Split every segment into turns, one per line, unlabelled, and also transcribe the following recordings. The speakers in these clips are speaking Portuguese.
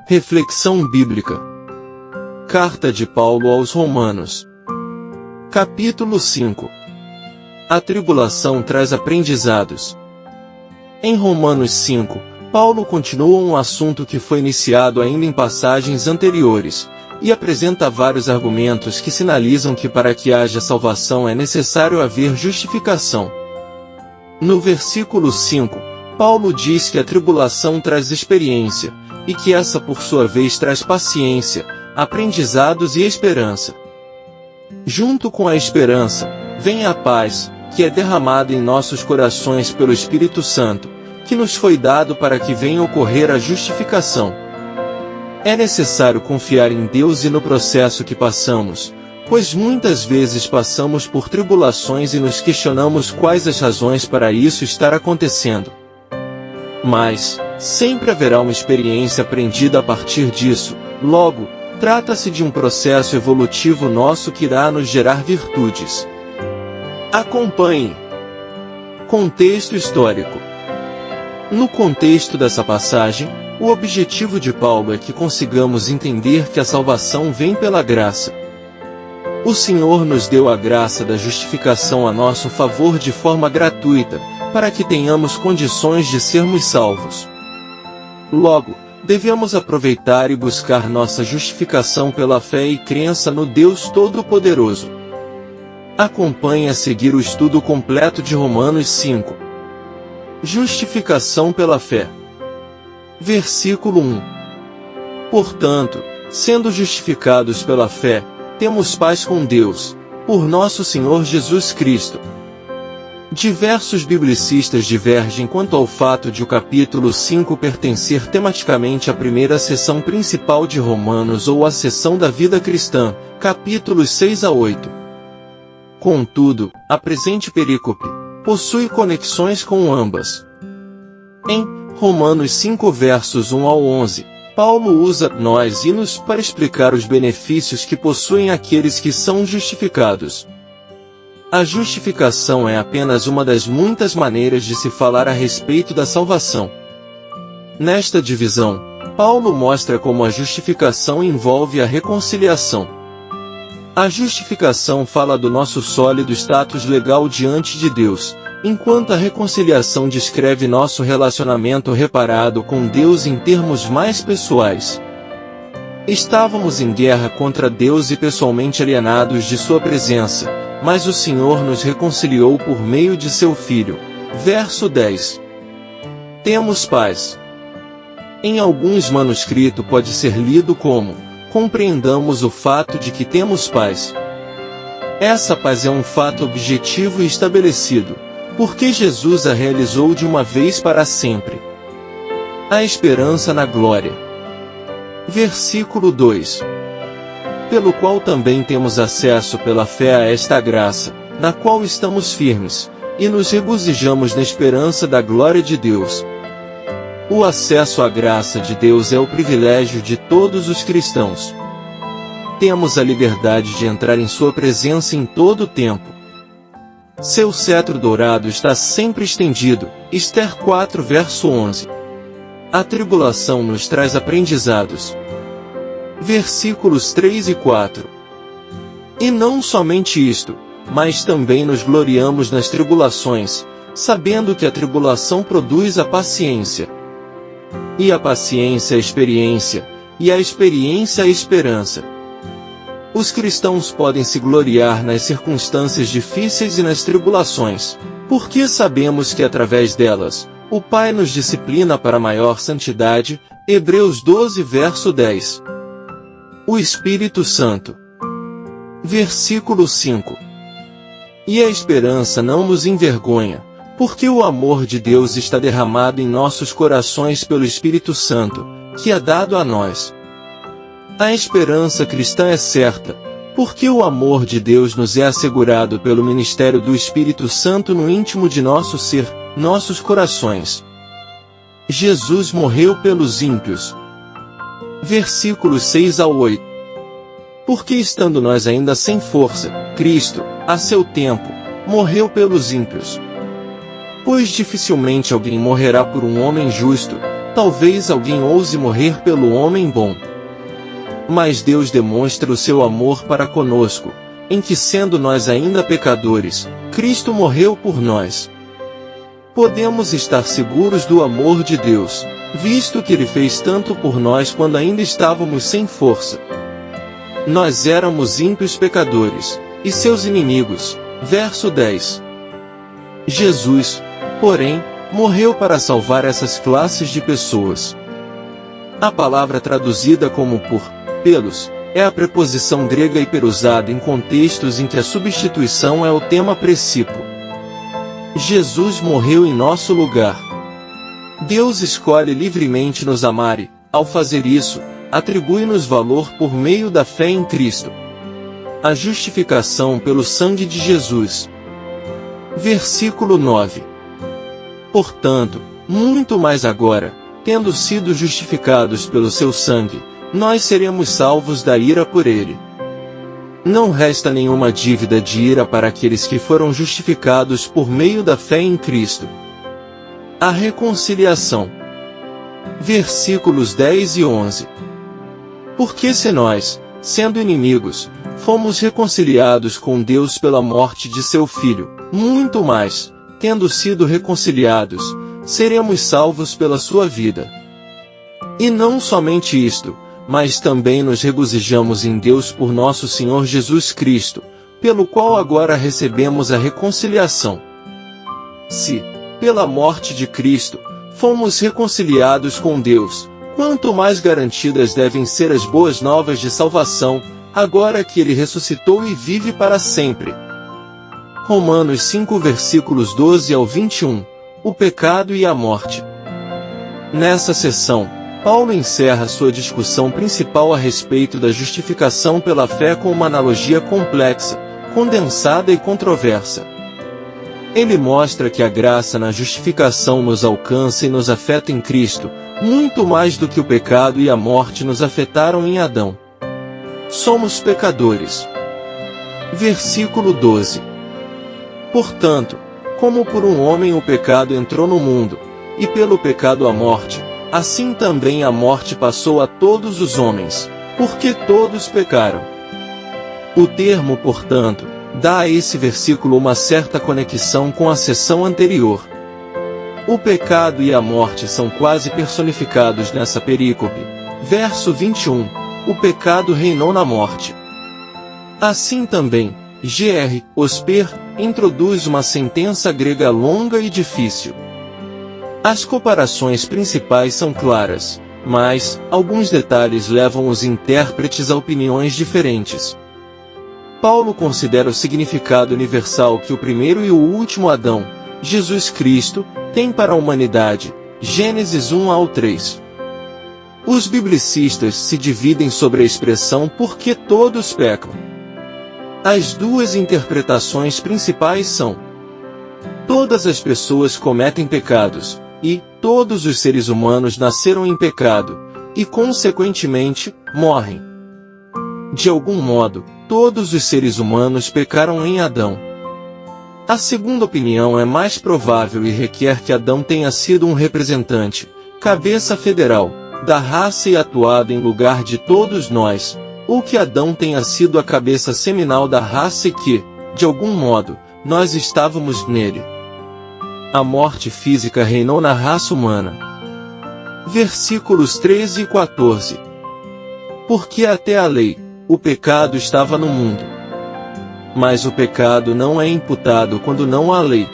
Reflexão bíblica. Carta de Paulo aos Romanos. Capítulo 5. A tribulação traz aprendizados. Em Romanos 5, Paulo continua um assunto que foi iniciado ainda em passagens anteriores, e apresenta vários argumentos que sinalizam que para que haja salvação é necessário haver justificação. No versículo 5, Paulo diz que a tribulação traz experiência, e que essa por sua vez traz paciência, aprendizados e esperança. Junto com a esperança, vem a paz, que é derramada em nossos corações pelo Espírito Santo, que nos foi dado para que venha ocorrer a justificação. É necessário confiar em Deus e no processo que passamos, pois muitas vezes passamos por tribulações e nos questionamos quais as razões para isso estar acontecendo. Mas, sempre haverá uma experiência aprendida a partir disso, logo, trata-se de um processo evolutivo nosso que irá nos gerar virtudes. Acompanhe. Contexto histórico. No contexto dessa passagem, o objetivo de Paulo é que consigamos entender que a salvação vem pela graça. O Senhor nos deu a graça da justificação a nosso favor de forma gratuita, para que tenhamos condições de sermos salvos. Logo, devemos aproveitar e buscar nossa justificação pela fé e crença no Deus Todo-Poderoso. Acompanhe a seguir o estudo completo de Romanos 5. Justificação pela fé. Versículo 1. Portanto, sendo justificados pela fé, temos paz com Deus, por nosso Senhor Jesus Cristo. Diversos biblicistas divergem quanto ao fato de o capítulo 5 pertencer tematicamente à primeira seção principal de Romanos ou à seção da vida cristã, capítulos 6 a 8. Contudo, a presente perícope possui conexões com ambas. Em Romanos 5 versos 1 ao 11, Paulo usa nós e nos para explicar os benefícios que possuem aqueles que são justificados. A justificação é apenas uma das muitas maneiras de se falar a respeito da salvação. Nesta divisão, Paulo mostra como a justificação envolve a reconciliação. A justificação fala do nosso sólido status legal diante de Deus, enquanto a reconciliação descreve nosso relacionamento reparado com Deus em termos mais pessoais. Estávamos em guerra contra Deus e pessoalmente alienados de sua presença, mas o Senhor nos reconciliou por meio de seu Filho. Verso 10. Temos paz. Em alguns manuscritos pode ser lido como: compreendamos o fato de que temos paz. Essa paz é um fato objetivo e estabelecido, porque Jesus a realizou de uma vez para sempre. A esperança na glória. Versículo 2. Pelo qual também temos acesso pela fé a esta graça, na qual estamos firmes, e nos regozijamos na esperança da glória de Deus. O acesso à graça de Deus é o privilégio de todos os cristãos. Temos a liberdade de entrar em sua presença em todo o tempo. Seu cetro dourado está sempre estendido. Ester 4 verso 11. A tribulação nos traz aprendizados. Versículos 3 e 4. E não somente isto, mas também nos gloriamos nas tribulações, sabendo que a tribulação produz a paciência. E a paciência a experiência, e a experiência a esperança. Os cristãos podem se gloriar nas circunstâncias difíceis e nas tribulações, porque sabemos que através delas, o Pai nos disciplina para maior santidade. Hebreus 12 verso 10. O Espírito Santo. Versículo 5. E a esperança não nos envergonha, porque o amor de Deus está derramado em nossos corações pelo Espírito Santo, que é dado a nós. A esperança cristã é certa, porque o amor de Deus nos é assegurado pelo ministério do Espírito Santo no íntimo de nosso ser, nossos corações. Jesus morreu pelos ímpios. Versículos 6 a 8. Porque estando nós ainda sem força, Cristo, a seu tempo, morreu pelos ímpios. Pois dificilmente alguém morrerá por um homem justo, talvez alguém ouse morrer pelo homem bom. Mas Deus demonstra o seu amor para conosco, em que, sendo nós ainda pecadores, Cristo morreu por nós. Podemos estar seguros do amor de Deus, visto que Ele fez tanto por nós quando ainda estávamos sem força. Nós éramos ímpios pecadores, e seus inimigos. Verso 10. Jesus, porém, morreu para salvar essas classes de pessoas. A palavra traduzida como por pelos é a preposição grega hiper usada em contextos em que a substituição é o tema precípio. Jesus morreu em nosso lugar. Deus escolhe livremente nos amar e, ao fazer isso, atribui-nos valor por meio da fé em Cristo. A justificação pelo sangue de Jesus. Versículo 9. Portanto, muito mais agora, tendo sido justificados pelo seu sangue, nós seremos salvos da ira por ele. Não resta nenhuma dívida de ira para aqueles que foram justificados por meio da fé em Cristo. A reconciliação. Versículos 10 e 11. Porque se nós, sendo inimigos, fomos reconciliados com Deus pela morte de seu Filho, muito mais, tendo sido reconciliados, seremos salvos pela sua vida. E não somente isto, mas também nos regozijamos em Deus por nosso Senhor Jesus Cristo, pelo qual agora recebemos a reconciliação. Se, pela morte de Cristo, fomos reconciliados com Deus, quanto mais garantidas devem ser as boas novas de salvação, agora que Ele ressuscitou e vive para sempre. Romanos 5 versículos 12 ao 21, o pecado e a morte. Nessa seção, Paulo encerra sua discussão principal a respeito da justificação pela fé com uma analogia complexa, condensada e controversa. Ele mostra que a graça na justificação nos alcança e nos afeta em Cristo, muito mais do que o pecado e a morte nos afetaram em Adão. Somos pecadores. Versículo 12. Portanto, como por um homem o pecado entrou no mundo, e pelo pecado a morte, assim também a morte passou a todos os homens, porque todos pecaram. O termo, portanto, dá a esse versículo uma certa conexão com a seção anterior. O pecado e a morte são quase personificados nessa perícope. Verso 21, o pecado reinou na morte. Assim também, Gr. Osper, introduz uma sentença grega longa e difícil. As comparações principais são claras, mas alguns detalhes levam os intérpretes a opiniões diferentes. Paulo considera o significado universal que o primeiro e o último Adão, Jesus Cristo, tem para a humanidade, Gênesis 1 ao 3. Os biblicistas se dividem sobre a expressão porque todos pecam. As duas interpretações principais são: todas as pessoas cometem pecados, e todos os seres humanos nasceram em pecado, e consequentemente, morrem. De algum modo, todos os seres humanos pecaram em Adão. A segunda opinião é mais provável e requer que Adão tenha sido um representante, cabeça federal, da raça e atuado em lugar de todos nós, ou que Adão tenha sido a cabeça seminal da raça e que, de algum modo, nós estávamos nele. A morte física reinou na raça humana. Versículos 13 e 14. Porque até a lei, o pecado estava no mundo. Mas o pecado não é imputado quando não há lei.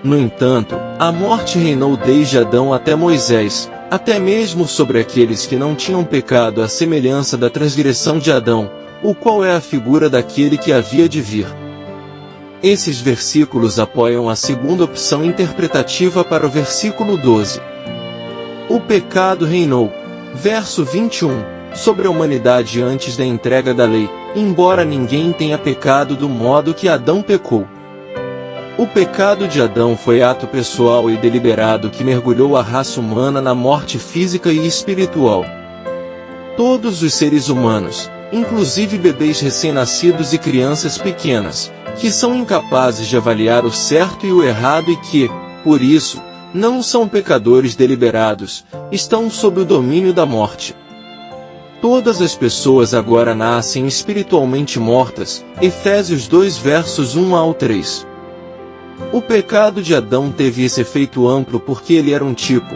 No entanto, a morte reinou desde Adão até Moisés, até mesmo sobre aqueles que não tinham pecado à semelhança da transgressão de Adão, o qual é a figura daquele que havia de vir. Esses versículos apoiam a segunda opção interpretativa para o versículo 12. O pecado reinou, verso 21, sobre a humanidade antes da entrega da lei, embora ninguém tenha pecado do modo que Adão pecou. O pecado de Adão foi ato pessoal e deliberado que mergulhou a raça humana na morte física e espiritual. Todos os seres humanos, inclusive bebês recém-nascidos e crianças pequenas, que são incapazes de avaliar o certo e o errado e que, por isso, não são pecadores deliberados, estão sob o domínio da morte. Todas as pessoas agora nascem espiritualmente mortas. Efésios 2 versos 1 ao 3. O pecado de Adão teve esse efeito amplo porque ele era um tipo,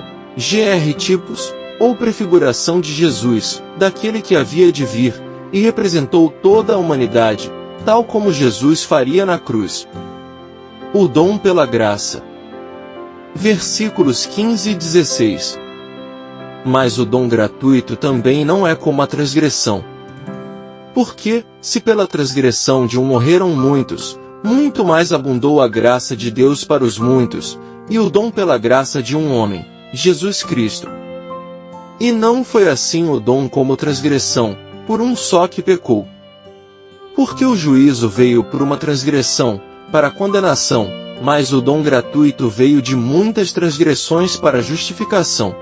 tipos, ou prefiguração de Jesus, daquele que havia de vir, e representou toda a humanidade, tal como Jesus faria na cruz. O dom pela graça. Versículos 15 e 16. Mas o dom gratuito também não é como a transgressão. Porque, se pela transgressão de um morreram muitos, muito mais abundou a graça de Deus para os muitos, e o dom pela graça de um homem, Jesus Cristo. E não foi assim o dom como transgressão, por um só que pecou. Porque o juízo veio por uma transgressão, para a condenação, mas o dom gratuito veio de muitas transgressões para a justificação.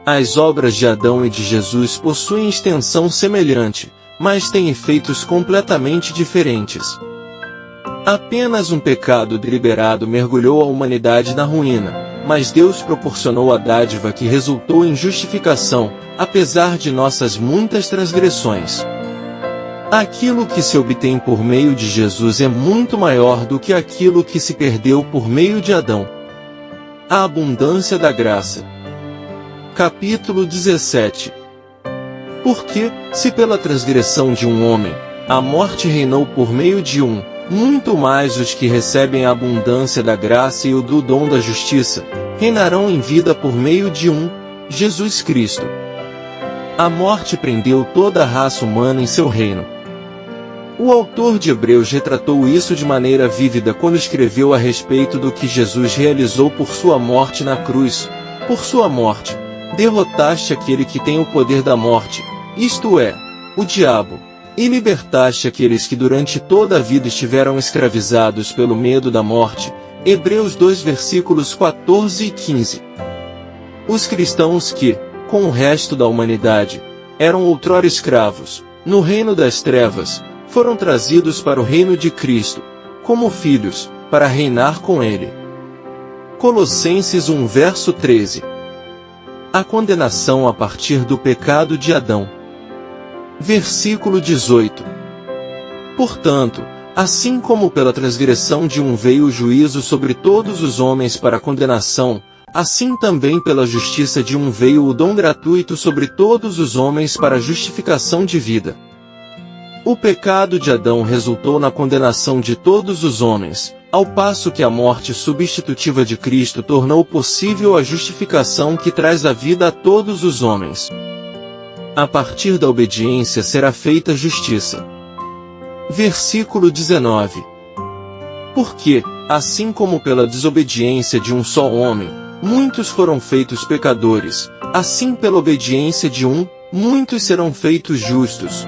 As obras de Adão e de Jesus possuem extensão semelhante, mas têm efeitos completamente diferentes. Apenas um pecado deliberado mergulhou a humanidade na ruína, mas Deus proporcionou a dádiva que resultou em justificação, apesar de nossas muitas transgressões. Aquilo que se obtém por meio de Jesus é muito maior do que aquilo que se perdeu por meio de Adão. A abundância da graça. Capítulo 17. Porque, se pela transgressão de um homem, a morte reinou por meio de um, muito mais os que recebem a abundância da graça e o do dom da justiça, reinarão em vida por meio de um, Jesus Cristo. A morte prendeu toda a raça humana em seu reino. O autor de Hebreus retratou isso de maneira vívida quando escreveu a respeito do que Jesus realizou por sua morte na cruz. Por sua morte, derrotaste aquele que tem o poder da morte, isto é, o diabo, e libertaste aqueles que durante toda a vida estiveram escravizados pelo medo da morte. Hebreus 2 versículos 14 e 15. Os cristãos que, com o resto da humanidade, eram outrora escravos, no reino das trevas, foram trazidos para o reino de Cristo, como filhos, para reinar com ele. Colossenses 1 verso 13. A condenação a partir do pecado de Adão. Versículo 18. Portanto, assim como pela transgressão de um veio o juízo sobre todos os homens para condenação, assim também pela justiça de um veio o dom gratuito sobre todos os homens para justificação de vida. O pecado de Adão resultou na condenação de todos os homens, ao passo que a morte substitutiva de Cristo tornou possível a justificação que traz a vida a todos os homens. A partir da obediência será feita justiça. Versículo 19. Porque, assim como pela desobediência de um só homem, muitos foram feitos pecadores, assim pela obediência de um, muitos serão feitos justos.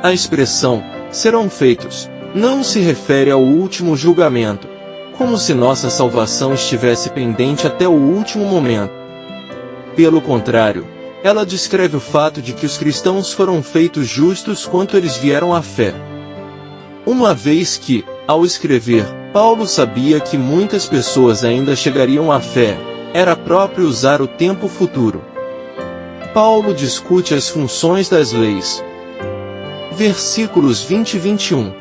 A expressão, serão feitos, não se refere ao último julgamento, como se nossa salvação estivesse pendente até o último momento. Pelo contrário, ela descreve o fato de que os cristãos foram feitos justos quando eles vieram à fé. Uma vez que, ao escrever, Paulo sabia que muitas pessoas ainda chegariam à fé, era próprio usar o tempo futuro. Paulo discute as funções das leis. Versículos 20 e 21.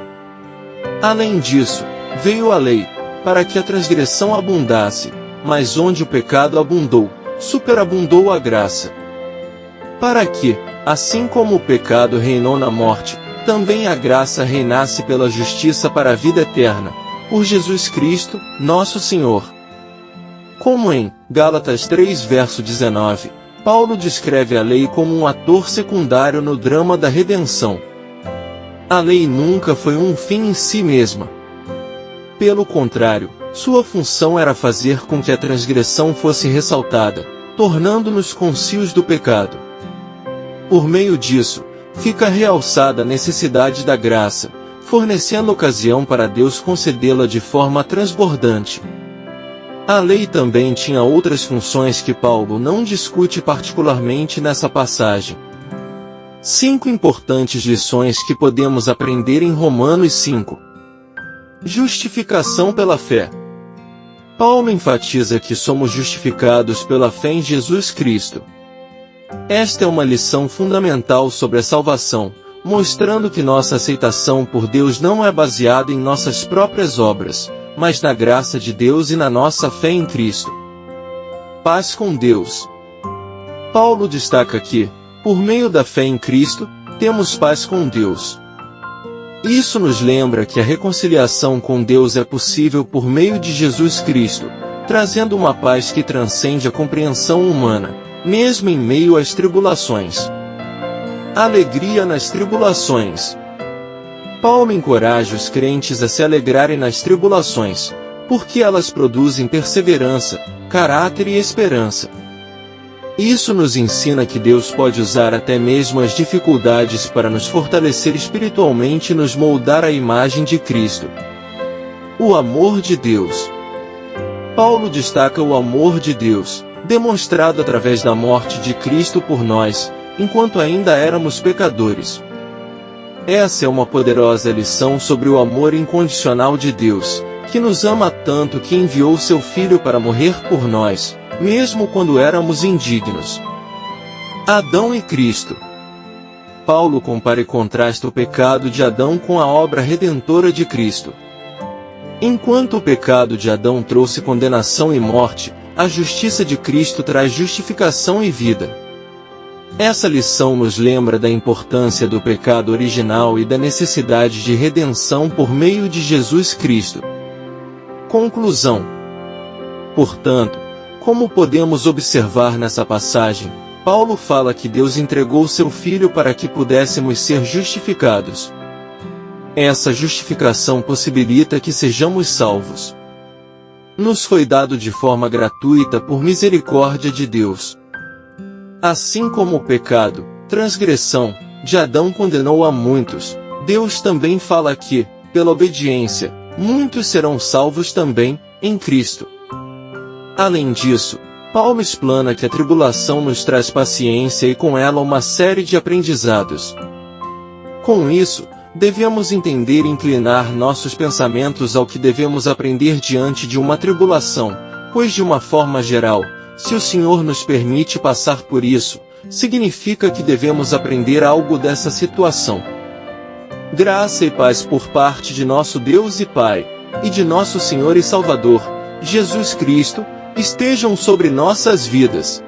Além disso, veio a lei, para que a transgressão abundasse, mas onde o pecado abundou, superabundou a graça. Para que, assim como o pecado reinou na morte, também a graça reinasse pela justiça para a vida eterna, por Jesus Cristo, nosso Senhor. Como em Gálatas 3 verso 19, Paulo descreve a lei como um ator secundário no drama da redenção. A lei nunca foi um fim em si mesma. Pelo contrário, sua função era fazer com que a transgressão fosse ressaltada, tornando-nos cônscios do pecado. Por meio disso, fica realçada a necessidade da graça, fornecendo ocasião para Deus concedê-la de forma transbordante. A lei também tinha outras funções que Paulo não discute particularmente nessa passagem. 5 importantes lições que podemos aprender em Romanos 5. Justificação pela fé. Paulo enfatiza que somos justificados pela fé em Jesus Cristo. Esta é uma lição fundamental sobre a salvação, mostrando que nossa aceitação por Deus não é baseada em nossas próprias obras, mas na graça de Deus e na nossa fé em Cristo. Paz com Deus. Paulo destaca que, por meio da fé em Cristo, temos paz com Deus. Isso nos lembra que a reconciliação com Deus é possível por meio de Jesus Cristo, trazendo uma paz que transcende a compreensão humana, mesmo em meio às tribulações. Alegria nas tribulações. Paulo encoraja os crentes a se alegrarem nas tribulações, porque elas produzem perseverança, caráter e esperança. Isso nos ensina que Deus pode usar até mesmo as dificuldades para nos fortalecer espiritualmente e nos moldar à imagem de Cristo. O amor de Deus. Paulo destaca o amor de Deus, demonstrado através da morte de Cristo por nós, enquanto ainda éramos pecadores. Essa é uma poderosa lição sobre o amor incondicional de Deus, que nos ama tanto que enviou seu Filho para morrer por nós, mesmo quando éramos indignos. Adão e Cristo. Paulo compara e contrasta o pecado de Adão com a obra redentora de Cristo. Enquanto o pecado de Adão trouxe condenação e morte, a justiça de Cristo traz justificação e vida. Essa lição nos lembra da importância do pecado original e da necessidade de redenção por meio de Jesus Cristo. Conclusão. Portanto, como podemos observar nessa passagem, Paulo fala que Deus entregou seu Filho para que pudéssemos ser justificados. Essa justificação possibilita que sejamos salvos. Nos foi dado de forma gratuita por misericórdia de Deus. Assim como o pecado, transgressão, de Adão condenou a muitos, Deus também fala que, pela obediência, muitos serão salvos também, em Cristo. Além disso, Paulo explana que a tribulação nos traz paciência e com ela uma série de aprendizados. Com isso, devemos entender e inclinar nossos pensamentos ao que devemos aprender diante de uma tribulação, pois de uma forma geral, se o Senhor nos permite passar por isso, significa que devemos aprender algo dessa situação. Graça e paz por parte de nosso Deus e Pai, e de nosso Senhor e Salvador, Jesus Cristo, estejam sobre nossas vidas.